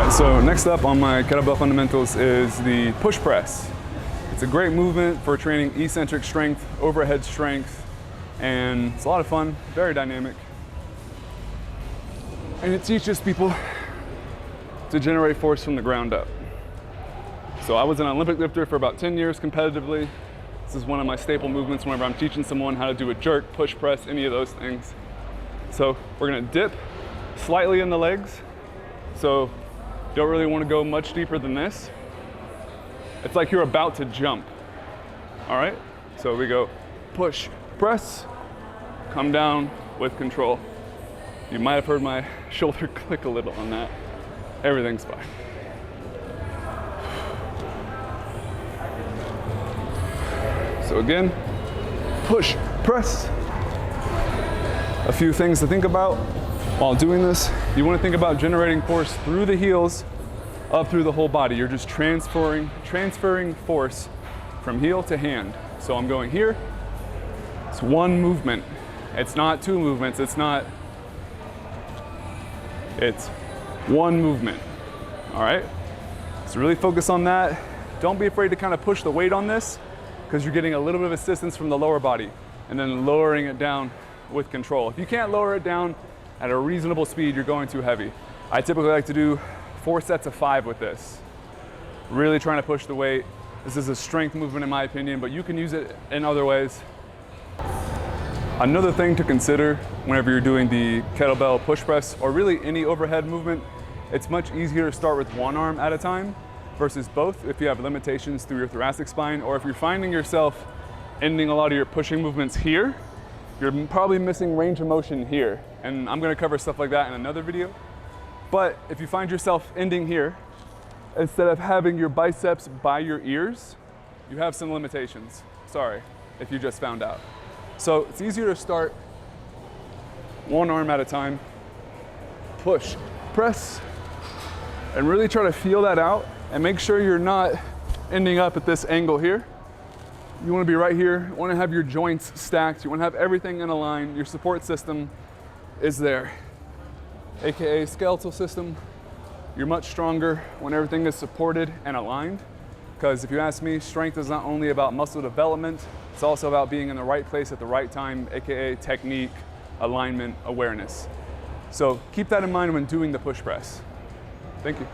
right, so next up on my kettlebell fundamentals is the push press. It's a great movement for training eccentric strength, overhead strength, and it's a lot of fun, very dynamic. And it teaches people to generate force from the ground up. So I was an Olympic lifter for about 10 years competitively. This is one of my staple movements whenever I'm teaching someone how to do a jerk, push press, any of those things. So we're gonna dip slightly in the legs. So don't really want to go much deeper than this. It's like you're about to jump. All right, so we go push, press, come down with control. You might have heard my shoulder click a little on that. Everything's fine. So again, push, press. A few things to think about while doing this. You want to think about generating force through the heels up through the whole body. You're just transferring force from heel to hand. So I'm going here. It's one movement. It's not two movements. It's one movement. All right? So really focus on that. Don't be afraid to kind of push the weight on this because you're getting a little bit of assistance from the lower body and then lowering it down with control. If you can't lower it down at a reasonable speed, you're going too heavy. I typically like to do 4 sets of 5 with this. Really trying to push the weight. This is a strength movement in my opinion, but you can use it in other ways. Another thing to consider whenever you're doing the kettlebell push press or really any overhead movement, it's much easier to start with one arm at a time versus both if you have limitations through your thoracic spine, or if you're finding yourself ending a lot of your pushing movements here, you're probably missing range of motion here. And I'm gonna cover stuff like that in another video. But if you find yourself ending here, instead of having your biceps by your ears, you have some limitations. Sorry if you just found out. So it's easier to start one arm at a time, push, press, and really try to feel that out and make sure you're not ending up at this angle here. You want to be right here. You want to have your joints stacked. You want to have everything in a line. Your support system is there, AKA skeletal system. You're much stronger when everything is supported and aligned. Because if you ask me, strength is not only about muscle development, it's also about being in the right place at the right time, AKA technique, alignment, awareness. So keep that in mind when doing the push press. Thank you.